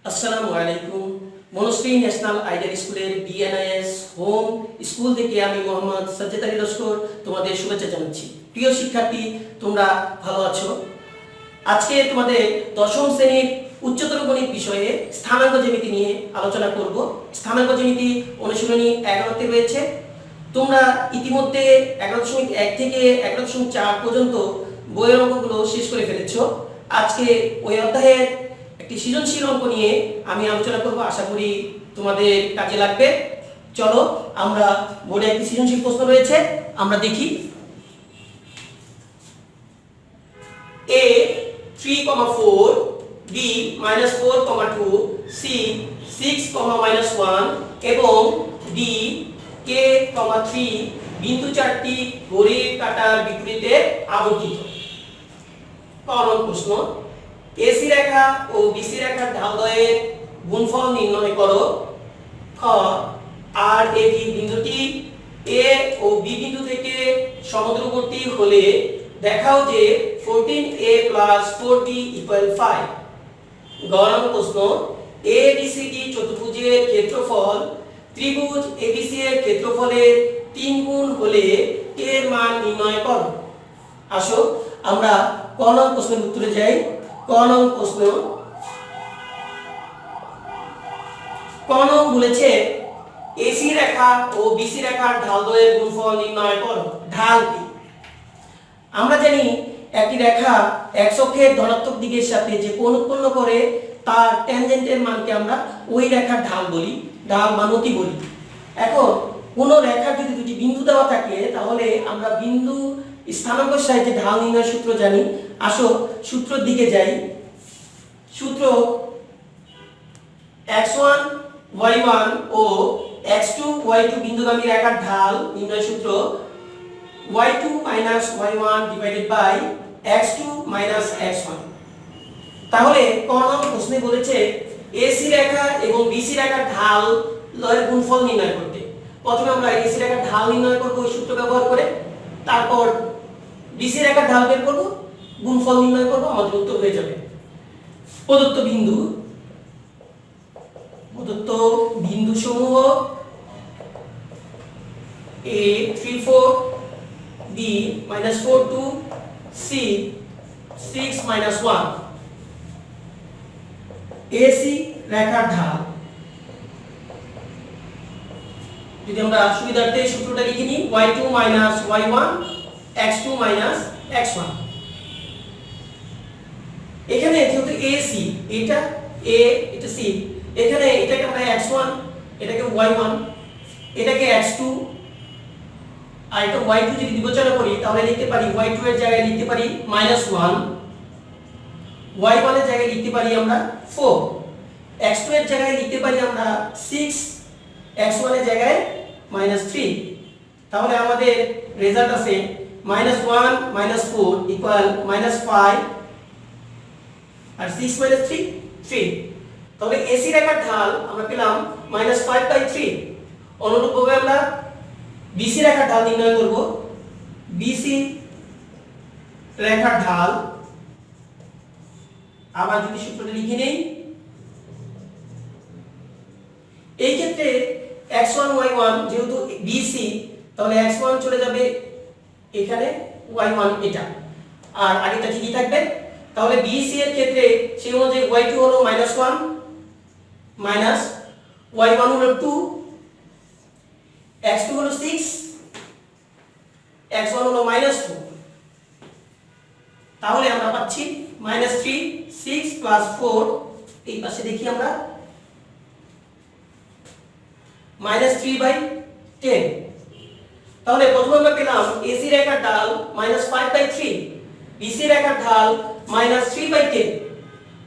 আসসালামু আলাইকুম। Monoshree national ideal স্কুলের বিএনআইএস হোম স্কুল থেকে আমি মোহাম্মদ সাজ্জাদ আলী লস্কর তোমাদের শুভেচ্ছা জানাচ্ছি। প্রিয় শিক্ষার্থী, তোমরা ভালো আছো? আজকে তোমাদের দশম শ্রেণীর উচ্চতর গণিত বিষয়ে স্থানাঙ্ক জ্যামিতি নিয়ে আলোচনা করব। স্থানাঙ্ক জ্যামিতি অনুশীলনী 11তে রয়েছে। তোমরা ইতিমধ্যে 11.1 থেকে 11.4 পর্যন্ত বইয়ের অঙ্কগুলো শেষ করে ফেলেছো। আজকে ওই অধ্যায়ের একটি সৃজনশীল অঙ্ক নিয়ে আমি আলোচনা করব, আশা করি তোমাদের কাজে লাগবে। চলো আমরা বোর্ডে একটি সৃজনশীল প্রশ্ন রয়েছে, আমরা দেখি। a 3,4, b -4,2, c 6, -1 এবং d k, 3 বিন্দু চারটি ঘড়ির কাঁটার বিপরীতে আবর্তিত। কারণ প্রশ্ন, এসি রেখা ও বিসি রেখার ঢালদ্বয়ের গুণফল নির্ণয় করো। খ, আর এবি বিন্দুটি এ ও বি বিন্দু থেকে সমদ্রবর্তী হলে দেখাও যে 14a + 4b = 5। গ নম্বর প্রশ্ন, এবিসিডি চতুর্ভুজের ক্ষেত্রফল ত্রিভুজ এবিসি এর ক্ষেত্রফলের 3 গুণ হলে এর মান নির্ণয় করো। আসো আমরা ক নম্বর প্রশ্নের উত্তরে যাই। ক নম্বর প্রশ্ন, ক নম্বর বলেছে এসি রেখা ও বিসি রেখার ঢালদ্বয়ের গুণফল নির্ণয় করো। ঢাল কি? আমরা জানি একটি রেখা x অক্ষের ধনাত্মক দিকের সাথে যে কোণ উৎপন্ন করে তার ট্যানজেন্টের মানকে আমরা ওই রেখার ঢাল বলি, ঢাল বা নতি বলি। এখন কোন রেখার যদি দুটি বিন্দু দেওয়া থাকে তাহলে আমরা বিন্দু স্থানাঙ্কের সাহায্যে ঢাল নির্ণয়ের সূত্র জানি। আসো সূত্রের দিকে যাই। সূত্র x1 y1 ও x2 y2 বিন্দুগামী রেখার ঢাল নির্ণয় সূত্র y2 - y1 / x2 - x1। তাহলে ক নম্বর প্রশ্নে বলেছে এসি রেখা এবং বিসি রেখার ঢাল এর গুণফল নির্ণয় করতে। প্রথমে আমরা এসি রেখার ঢাল নির্ণয় করব ওই সূত্র ব্যবহার করে, তারপর বিসি রেখার ঢাল বের করব, গুণফল নির্ণয় করব, আমাদের উত্তর হয়ে যাবে। প্রদত্ত বিন্দু সমূহ a 3,4, b -4,2, c 6, -1। এসি রেখার ঢাল, যদি আমরা সুবিধার্থে সূত্রটা লিখে নিই, y2 - y1 x2 - x1। এখানে যেহেতু এসি, এটা a এটা c, এখানে এটাকে আমরা x1, এটাকে y1, এটাকে x2 আর এটা y2 যদি বিবেচনা করি তাহলে লিখতে পারি y2 এর জায়গায় লিখতে পারি -1, y1 এর জায়গায় লিখতে পারি আমরা 4, x2 এর জায়গায় লিখতে পারি আমরা 6, x1 এর জায়গায় -3। তাহলে আমাদের রেজাল্ট আছে -1 - 4 = -5 আর 6 - 3 3। তাহলে এসি রেখার ঢাল আমরা পেলাম -5/3। অনুরূপভাবে আমরা বিসি রেখার ঢাল নির্ণয় করব। বিসি রেখার ঢাল আবার যদি সূত্রটা লিখে নেই, এই ক্ষেত্রে x1 y1 যেহেতু বিসি, তাহলে x1 চলে যাবে এখানে, y1 এটা, আর আগেটা ঠিকই থাকবে। তাহলে বিসি এর ক্ষেত্রে সেই অনুযায়ী y2 হলো -1 মাইনাস y1 হলো 2, x2 হলো 6, x1 হলো -2। তাহলে আমরা পাচ্ছি -3, 6 + 4, এই পাশে দেখি আমরা -3/10। তাহলে প্রথমে আমরা পেলাম এসি রেখার ঢাল -5/3, বিসি রেখার ঢাল -3/10।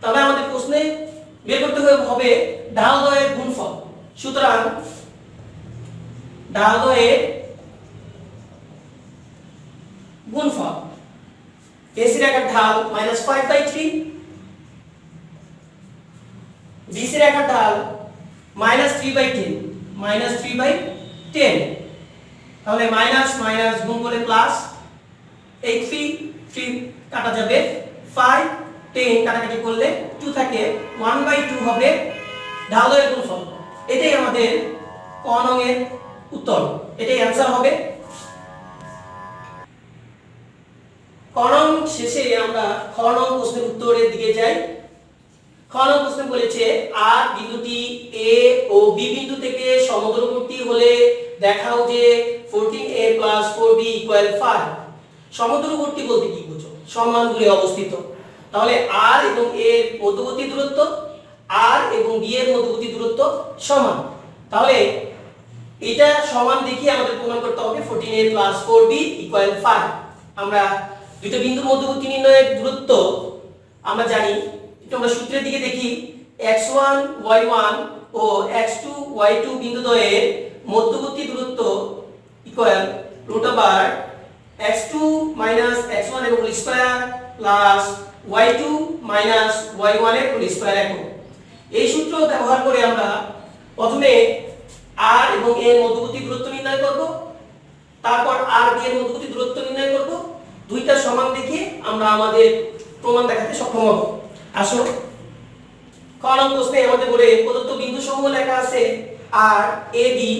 তাহলে আমাদের প্রশ্নে বের করতে হবে ঢালদ্বয়ের গুণফল। সুতরাং ঢালদ্বয়ের গুণফল, এসি রেখার ঢাল -5/3, বিসি রেখার ঢাল -3/10, -3/10। তাহলে মাইনাস মাইনাস গুণ করে প্লাস, এই 3 কাটা যাবে, 5 10 কাটাকাটি করলে 2 থাকে 1/2 হবে ঢালের গুণফল। এটাই আমাদের ক নং এর উত্তর, এটাই অ্যানসার হবে। ক নং শেষে আমরা খ নং প্রশ্নের উত্তরের দিকে যাই। খ নং প্রশ্ন বলেছে আর বিন্দুটি এ ও বি বিন্দু থেকে সমদূরবর্তী হলে দেখাও যে 14a + 4b = 5। সমদূরবর্তী বলতে কি বোঝো? সমান দূরে অবস্থিত। তাহলে আর এবং এর মধ্যবর্তী দূরত্ব, আর এবং বি এর মধ্যবর্তী দূরত্ব সমান। তাহলে এটা সমান দেখিয়ে আমাদের প্রমাণ করতে হবে 14a + 4b = 5। আমরা দুটো বিন্দুর মধ্যবর্তী নির্ণয়ের দূরত্ব আমরা জানি, একটু আমরা সূত্রের দিকে দেখি। x1 y1 ও x2 y2 বিন্দুদ্বয়ের মধ্যবর্তী দূরত্ব ইকুয়াল x2 - x1 এর whole square plus y2 - y1 এর হোল স্কয়ার একক। এই সূত্র ব্যবহার করে আমরা প্রথমে r এবং a এর মধ্যবর্তী দূরত্ব নির্ণয় করব, তারপর r b এর মধ্যবর্তী দূরত্ব নির্ণয় করব। দুইটা সমান দেখিয়ে আমরা আমাদের প্রমাণ দেখাতে সক্ষম হব। আসো ক নং প্রশ্নে আমাদের বলে প্রদত্ত বিন্দু সমূহ লেখা আছে আর এ বি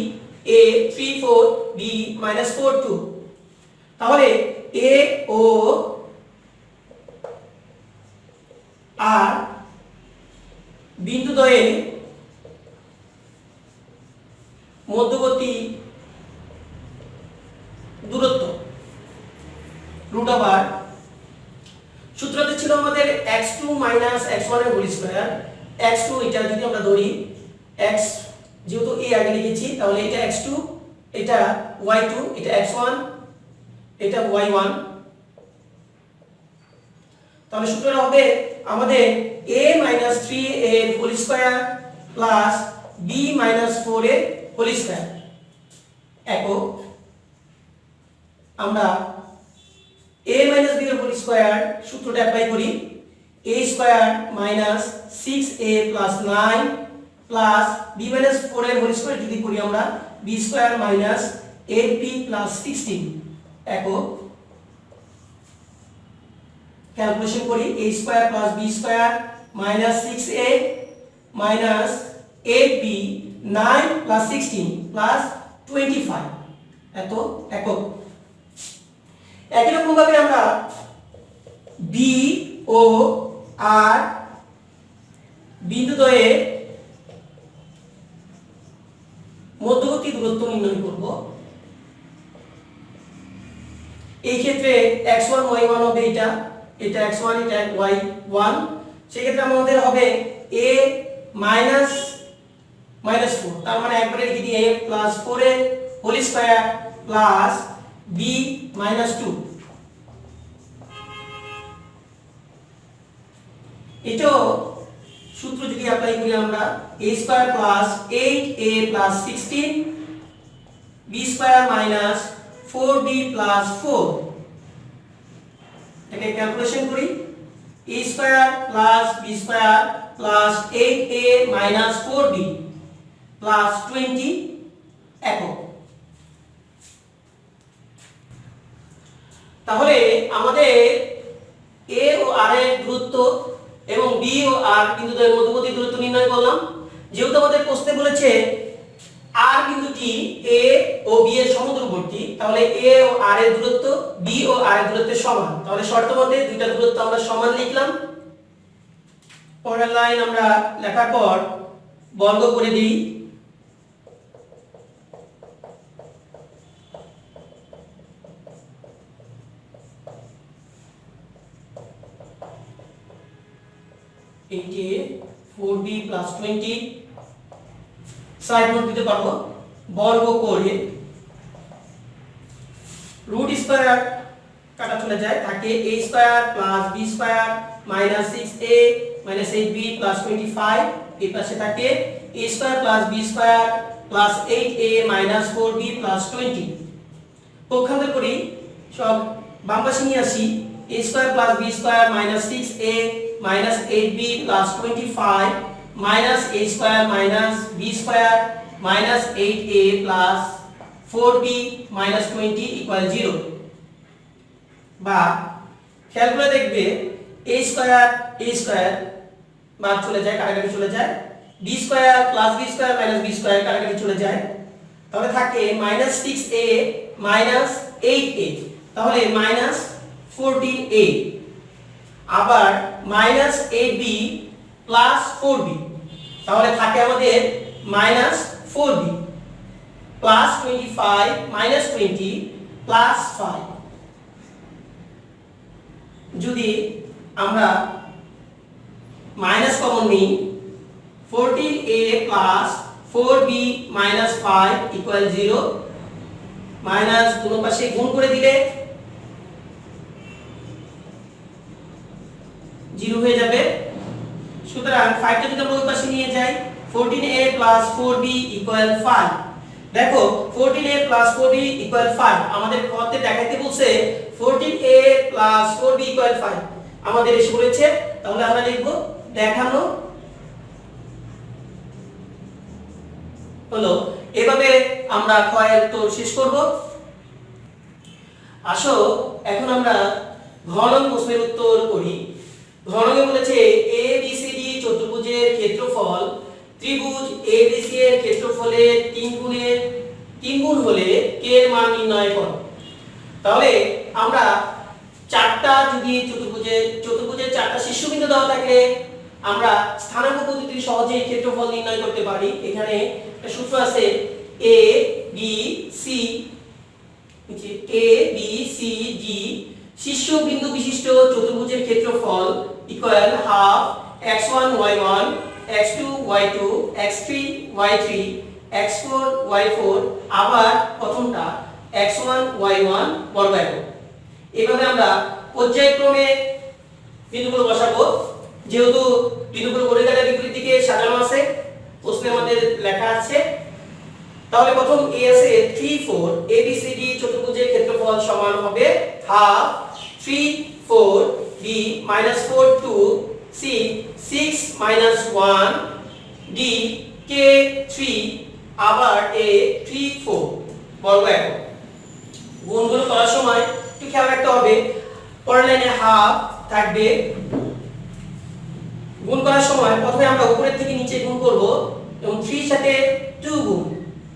a 3 4 b -4 2। তাহলে a ও আর বিন্দুদ্বয়ের মধ্যবর্তী দূরত্ব সূত্রতে ছিল আমাদের x2 - x1 এর হোল স্কয়ার। x2 এটা যদি আমরা ধরি, x যেহেতু a আগে লিখেছি তাহলে এটা x2, এটা y2, এটা x1, এটা y1। তাহলে সূত্রটা হবে আমাদের a - 3 এর হোল স্কয়ার প্লাস b - 4 এর হোল স্কয়ার একক। আমরা a - b এর হোল স্কয়ার সূত্রটা অ্যাপ্লাই করি। a square - 6a + 9 plus b - 4 এর হোল স্কয়ার যদি করি আমরা b স্কয়ার - 8b + 16 একক। ক্যালকুলেশন করি a square + b square - 6a - 8b 9 + 16 + 25 এত একক। একই রকম ভাবে আমরা b ও r বিন্দুদ্বয়ের মধ্যবর্তী দূরত্ব নির্ণয় করব। এই ক্ষেত্রে x1 y1 হবে এটা x1, এটা y1। সেই ক্ষেত্রে আমাদের হবে a -4, তার মানে একবারে লিখে দিই a + 4 এর হোল স্কয়ার প্লাস b - 2। এটাও সূত্র যদি অ্যাপ্লাই করি আমরা a square plus 8a + 16 b square - 4b + 4। এটাকে ক্যালকুলেশন করি a square plus b square plus 8a - 4b plus 20 একক। তাহলে আমাদের a ও r এর দূরত্ব এবং b ও r বিন্দুদ্বয়ের মধ্যবর্তী দূরত্ব নির্ণয় করলাম। যেহেতু আমাদের প্রশ্নে বলেছে r বিন্দুটি a ও b এর সমদূরবর্তী, তাহলে a ও r এর দূরত্ব b ও r এর দূরত্বের সমান। তাহলে শর্ত মতে দুইটা দূরত্ব আমরা সমান লিখলাম। পরের লাইন আমরা লেখার পর বর্গ করে দিই। এইটা 4b + 20 সাইড নোট দিতে পারবো। বর্গ করে রুট স্কয়ার কাটা চলে যায়, থাকে a square plus b square - 6a - 8b + 25। এই পাশে থাকে a square plus b square plus 8a - 4b + 20। পক্ষান্তর করি, সব বাম পাশে নিয়ে আসি। a square plus b square - 6a - 8b + 25 - a square - b square - 8a + 4b - 20 = 0। বা খেয়াল করে দেখবে a স্কয়ার বাদ চলে যায়, কাটাকাটি চলে যায়, b square plus b square minus b square কাটাকাটি চলে যায়, তাহলে থাকে -6a মাইনাস 8a, তাহলে -14a, আবার -8b প্লাস 4b, তাহলে থাকে আমাদের -4b প্লাস 25 মাইনাস 20 প্লাস 5। যদি আমরা মাইনাস কমন নিই 14a plus 4b minus 5 equal 0, minus দুটো পাশে গুণ করে দিলে 0 হয়ে যাবে। সুতরাং 5টা যদি আমরা ওই পাশে নিয়ে যাই 14a প্লাস 4b ইকুয়াল 5। দেখো 14a প্লাস 4b ইকুয়াল 5 আমাদের পথে দেখাইতে বলছে 14a প্লাস 4b ইকুয়াল 5 আমাদের এসে বলেছে, তাহলে আমরা লিখব দেখানো হলো। এভাবে আমরা ক্ষয়ের উত্তর শেষ করব। আসো এখন আমরা ঘ নং প্রশ্নের উত্তর করি। ঘ নং বলেছে ABCD চতুর্ভুজের ক্ষেত্রফল ত্রিভুজ ABC এর ক্ষেত্রফলের 3 গুণ হলে k এর মান নির্ণয় করো। তাহলে আমরা চারটা যদি চতুর্ভুজের চারটা শীর্ষবিন্দু দেওয়া থাকে আমরা স্থানাঙ্ক পদ্ধতিতে সহজেই ক্ষেত্রফল নির্ণয় করতে পারি। এখানে একটা সূত্র আছে a b c d শীর্ষবিন্দু বিশিষ্ট চতুর্ভুজের ক্ষেত্রফল equal half x1 y1 x2 y2 x3 y3 x4 y4 আবার প্রথমটা x1 y1 বর্গ একক। এভাবে আমরা পর্যায়ক্রমে বিন্দুগুলো বসাবো। যেহেতু বিন্দুগুলো ঘড়িকাঁটার বিপরীত দিকে সাজানো আছে প্রশ্নে আমাদের লেখা আছে, তাহলে প্রথম a আছে 3 4 ABCD চতুর্ভুজের ক্ষেত্রফল সমান হবে half 3 4 b -4 2 c 6 1 d k 3 আবার a 3 4 বর্গ একক। গুণগুলো করার সময় একটু খেয়াল রাখতে হবে, পরের লাইনে হাফ থাকবে। গুণ করার সময় প্রথমে আমরা উপরের থেকে নিচে গুণ করব এবং 3 এর সাথে 2 গুণ,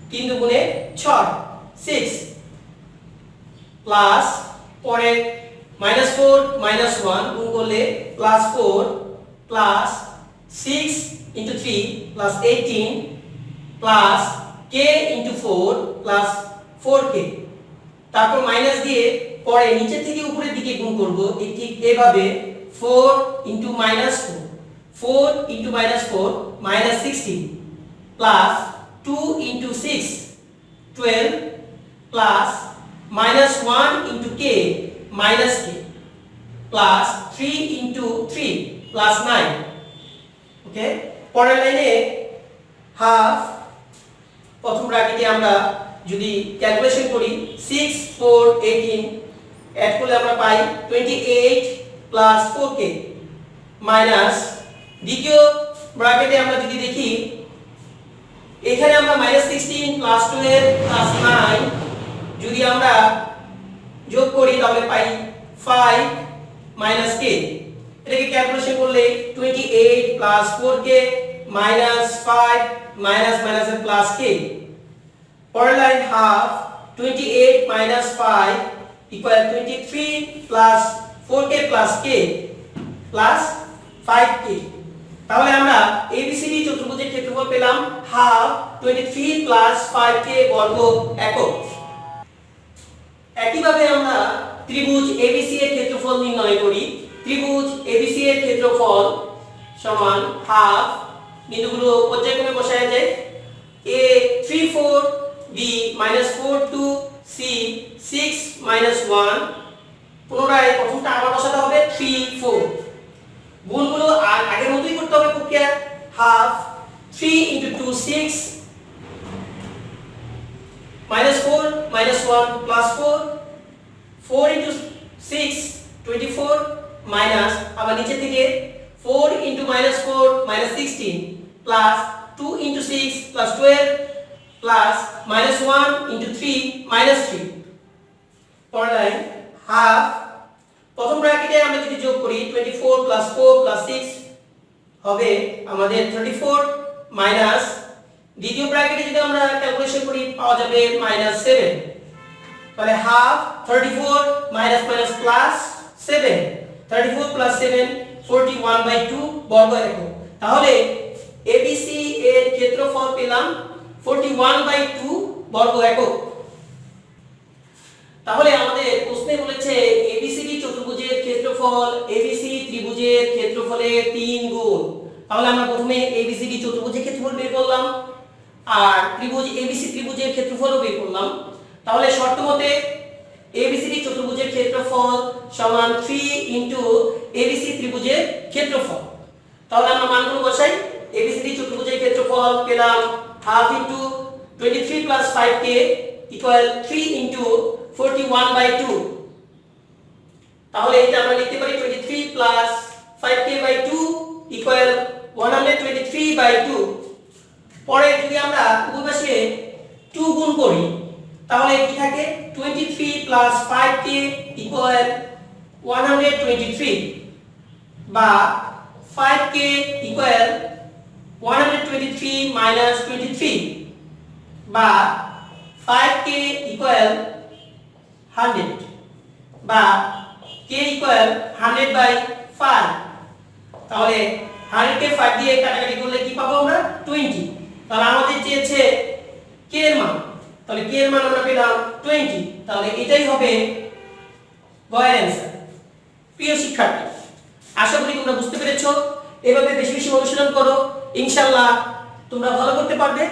3 দুগুণে 6 6 প্লাস পরে -4 -1 গুণ করলে +4 plus 6 * 3 plus 18 plus k * 4 plus 4k, তারপর মাইনাস দিয়ে পরে নিচে থেকে উপরের দিকে গুণ করব ঠিক এভাবে 4 * -4 4 * -4 -16 plus 2 * 6 12 plus -1 * k -k plus 3 * 3 plus 9। ওকে, পরের লাইনে হাফ প্রথম ব্র্যাকেটে আমরা যদি ক্যালকুলেশন করি 6 4 18 অ্যাড করলে আমরা পাই 28 প্লাস 4k মাইনাস দ্বিতীয় ব্র্যাকেটে আমরা যদি দেখি এখানে আমরা -16 প্লাস 12 প্লাস 9 যদি আমরা যোগ করি তাহলে পাই 5 মাইনাস k। এটাকে ক্যালকুলেশন করলে 28 প্লাস 4k মাইনাস 5 মাইনাস মাইনাসের প্লাস k। পরের line half 28 minus 5 equal 23 plus 4k plus k plus 5k। তাহলে আমরা ABCD চতুর্ভুজের ক্ষেত্রফল পেলাম হাফ 23 প্লাস 5k বর্গ একক। একইভাবে আমরা ত্রিভুজ ABC এর ক্ষেত্রফল নির্ণয় করি। ত্রিভুজ ABC এর ক্ষেত্রফল সমান হাফ, বিন্দুগুলো পর্যায়ক্রমে বসায়া যায়, a 3 4 b -4 2 c 6 1 পুনরায় প্রথমটা আবার বসাতে হবে 3 4। গুণগুলো আগের মতই করতে হবে প্রক্রিয়া। হাফ 3 * 2 6 -4 -1 +4 4 * 6 24 মাইনাস আবার নিচে থেকে 4 * -4 -16 প্লাস 2 * 6 +12 প্লাস -1 * 3 -3। পরের লাইন হাফ প্রথম ব্র্যাকেটে আমরা যদি যোগ করি 24 প্লাস 4 প্লাস 6 হবে আমাদের 34 মাইনাস দ্বিতীয় ব্র্যাকেটে যদি আমরা ক্যালকুলেশন করি পাওয়া যাবে -7 তাহলে half 34 minus minus plus 7 34 plus 7 41/2 বর্গ একক। তাহলে এবিসি এর ক্ষেত্রফল পেলাম 41/2 বর্গ একক। তাহলে আমাদের প্রশ্নে বলেছে এবিসিডি চতুর্ভুজের ক্ষেত্রফল এবিসি ত্রিভুজের ক্ষেত্রফলের 3 গুণ। তাহলে আমরা প্রথমে এবিসিডি চতুর্ভুজের ক্ষেত্রফল বের করলাম আর ত্রিভুজ এবিসি ত্রিভুজের ক্ষেত্রফলও বের করলাম। তাহলে শর্ত মতে এবিসিডি চতুর্ভুজের ক্ষেত্রফল সমান 3 ইনটু এবিসি ত্রিভুজের ক্ষেত্রফল। তাহলে আমরা মানগুলো বসাই। এবিসিডি চতুর্ভুজের ক্ষেত্রফল পেলাম half into 23 plus 5k equal 3 into 41/2। তাহলে এটা আমরা লিখতে পারি 23 প্লাস 5k/2 ইকুয়াল 123/2। পরে যদি আমরা উভয় পাশে 2 গুণ করি তাহলে কি থাকে 23 প্লাস 5k ইকুয়াল 123 বা 5k ইকুয়াল 123 মাইনাস 23 বা 5k ইকুয়াল 100 বা k ইকুয়াল 100/5। তাহলে 100 কে 5 দিয়ে কাটাকাটি করলে কি পাবো আমরা 20। তাহলে আমাদের চেয়েছে k এর মান, তাহলে k এর মান আমরা পেলাম 20। তাহলে এটাই হবে গয়ের অ্যানসার। প্রিয় শিক্ষার্থী, আশা করি তোমরা বুঝতে পেরেছো। এভাবে বেশি বেশি অনুশীলন করো, ইনশাআল্লাহ তোমরা ভালো করতে পারবে।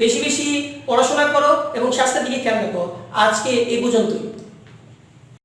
বেশি বেশি পড়াশোনা করো এবং স্বাস্থ্যের দিকে খেয়াল রাখো। আজকে এই পর্যন্তই।